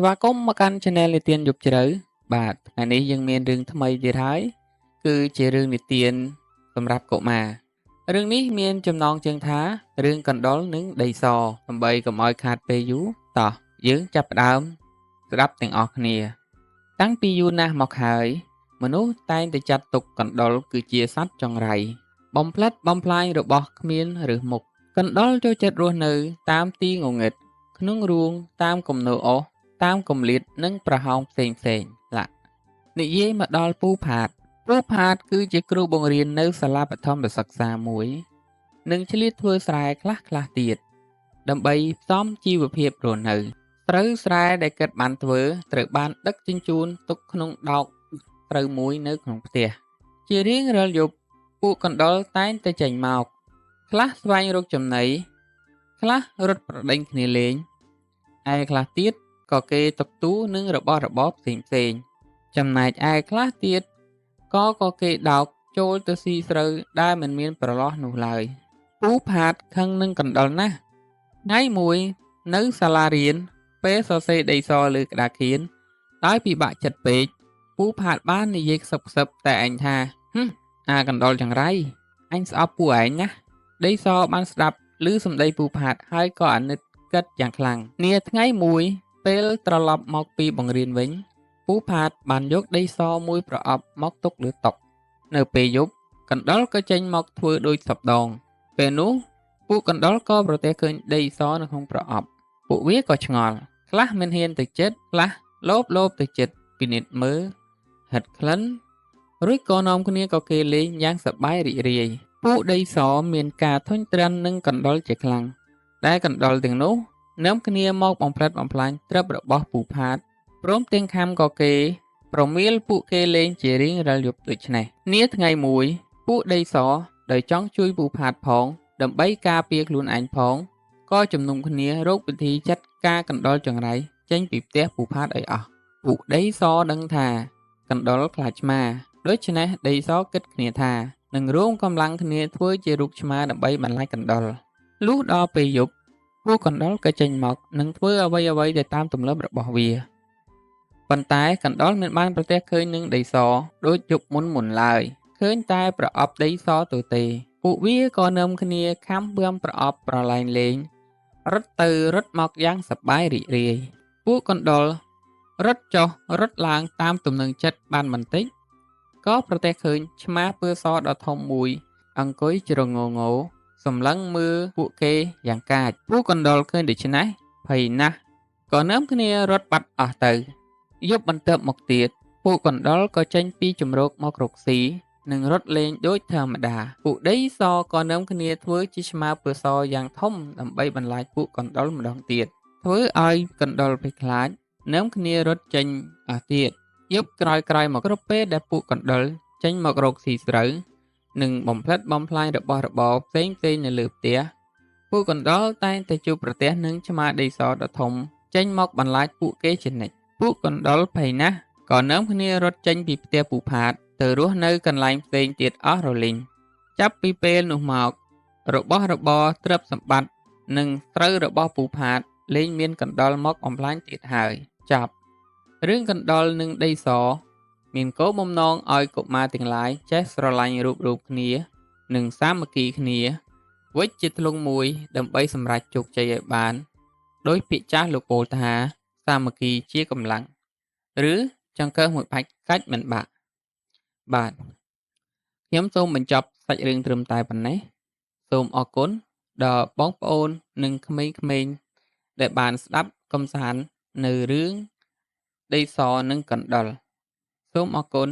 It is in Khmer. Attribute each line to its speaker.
Speaker 1: ស្វាគមន៍មកកាន់ Channel និទានយប់ជ្រៅបាទថ្ងៃនេះយើងមានរឿងថ្មីទៀតហើយគឺជារឿងនិទានសម្រាប់កុមាររឿងនេះមានចំណងជើងថារឿងកណ្ដុរនិងដីសដើម្បីកុំឲ្យខាតពេលយូរតោះយើងចាប់ផ្ដើមស្ដាប់ទាំងអស់គ្នាតាំងពីយូរណាស់មកហើយមនុស្សតែងតែចាត់ទុកកណ្ដុរគឺជាសត្វចង្រៃបំផ្លិតបំផ្លាញរបស់គ្មានឬមុខកណ្ដុរចូលចិត្តរស់នៅតាមទីងងឹតក្នុងរូងតាមគំនរអុសតាមគម្លាតនិងប្រហោងផ្សេងឡានិយាយមកដល់ពូផាតគឺជាគ្រូបង្រៀននៅសាលាបឋមសិក្សាមួយនិងឆ្លៀតធ្វើស្រែខ្លះទៀតដើម្បីផ្សំជីវភាពរស់នៅស្រូវស្រែដែលគាត់បានធ្វើត្រូវបានដឹកជញ្ជូនទុកក្នុងដោកស្រូវមួយនៅក្នុងផ្ទះជារៀងរាល់យប់ពួកកណ្ដុរតែងតែចេញមកខ្លះស្វែងរកចំណីខ្លះរត់ប្រដេញគ្នាលេងឯខ្លះទៀតក៏គេតុកទូនឹងរបស់របរផ្សេងចំណែកឯខ្លះទៀតក៏គេដោកចូលទៅស៊ីស្រូវដែលមិនមានប្រឡោះនោះឡើយពូផាតខឹងនឹងកណ្ដុរណាស់ថ្ងៃមួយនៅសាលារៀនពេលសរសេរដីសលើក្តារខៀនដោយពិបាកចិត្តពេកពូផាតបាននិយាយខ្សឹបតែឯងថាអាកណ្ដុរចង្រៃអញស្អប់ពួកឯងណាដីសបានស្ដាប់ឮសម្ដីពូផាតហើយក៏អាណិតគិតយ៉ាងខ្លាំងនាថ្ងៃមួយពេលត្រឡប់មកពីបង្រៀនវិញពូផាតបានយកដីសមួយប្រអប់មកទុកលើតុនៅពេលយប់កណ្ដុរក៏ចេញមកធ្វើដូចសពដងពេលនោះពួកកណ្ដុរក៏ប្រទះឃើញដីសនៅក្នុងប្រអប់ពួកវាក៏ឆ្ងល់ខ្លះមិនហ៊ានទៅជិតខ្លះលោបទៅជិតពិនិត្យមើលហិតក្លិនរួចក៏នាំគ្នាក៏គេលេងយ៉ាងសប្បាយរីករាយពួកដីសមានការធុញទ្រាន់នឹងកណ្ដុរជាខ្លាំងតែកណ្ដុរទាំងនោះនាំគ្នាមកបំផ្លិតបំផ្លាញទ្រព្យរបស់ពូផាតព្រមទាំងខំក៏គេប្រមៀលពួកគេលេងជារៀងរាល់យប់ដូចនេះនាថ្ងៃមួយពួកដីសដោយចង់ជួយពូផាតផងដើម្បីការពារខ្លួនឯងផងក៏ជំនុំគ្នារកវិធីចាត់ការកណ្ដុរចង្រៃចេញពីផ្ទះពូផាតឲ្យអស់ពួកដីសដឹងថាកណ្ដុរខ្លាចឆ្មាដូច្នេះដីសគិតគ្នាថានឹងរួមកម្លាំងគ្នាធ្វើជារូបឆ្មាដើម្បីបន្លាចកណ្ដុរលុះដល់ពេលយប់ពួកកណ្ដុរក៏ចេញមកនឹងធ្វើអ្វីទៅតាមទម្លាប់របស់វាប៉ុន្តែកណ្ដុរមិនបានប្រទះឃើញនឹងដីសដូចយប់មុនឡើយឃើញតែប្រអប់ដីសទៅទេពួកវាក៏នាំគ្នាខំបឿមប្រអប់ប្រឡែងលេងរត់ទៅរត់មកយ៉ាងសប្បាយរីករាយពួកកណ្ដុររត់ចុះរត់ឡើងតាមទំនឹងចិត្តបានបន្តិចក៏ប្រទះឃើញឆ្មាពើសដ៏ធំមួយអង្គុយជ្រងងសម្លឹងមើលពួកគេយ៉ាងកាចពួកកណ្ដុរឃើញដូច្នេះភ័យណាស់ក៏នាំគ្នារត់បាត់អស់ទៅយប់បន្ទាប់មកទៀតពួកកណ្ដុរក៏ចេញពីជំរកមករកស៊ីនិងរត់លេងដូចធម្មតាពួកដីសក៏នាំគ្នាធ្វើជាឆ្មាពើសយ៉ាងធំដើម្បីបន្លាចពួកកណ្ដុរម្ដងទៀតធ្វើឲ្យកណ្ដុរភ័យខ្លាចនាំគ្នារត់ចេញអស់ទៀតយប់ក្រោយមកគ្រប់ពេលដែលពួកកណ្ដុរចេញមករកស៊ីស្រូវនិងបំផ្លិតបំផ្លាញរបស់របរផ្សេងនៅលើផ្ទះពួកកណ្ដុរតែងតែជួបប្រទះនឹងឆ្មាដីសដ៏ធំចេញមកបន្លាចពួកគេជានិច្ចពួកកណ្ដុរភ័យណាស់ក៏នាំគ្នារត់ចេញពីផ្ទះពូផាតទៅរស់នៅកន្លែងផ្សេងទៀតអស់រលីងចាប់ពីពេលនោះមករបស់របរទ្រព្យសម្បត្តិនិងស្រូវរបស់ពូផាតលែងមានកណ្ដុរមកបំផ្លាញទៀតហើយចប់រឿងកណ្ដុរនិងដីសមានគោលបំណងឲ្យកុមារទាំងឡាយចេះស្រឡាញ់រូបគ្នានិងសាមគ្គីគ្នាវិជ្ជាធ្លុងមួយដើម្បីសម្រេចជោគជ័យឲ្យបានដោយពាក្យចាស់លោកពោលថាសាមគ្គីជាកម្លាំងឬចង្កឹះមួយបាច់កាច់មិនបាក់បាទខ្ញុំសូមបញ្ចប់សាច់រឿងត្រឹមតែប៉ុណ្ណេះសូមអរគុណដល់បងប្អូននិងក្មេងៗដែលបានស្ដាប់កំសាន្តនៅរឿងដីសនិងកណ្ដុរសូមអរគុណ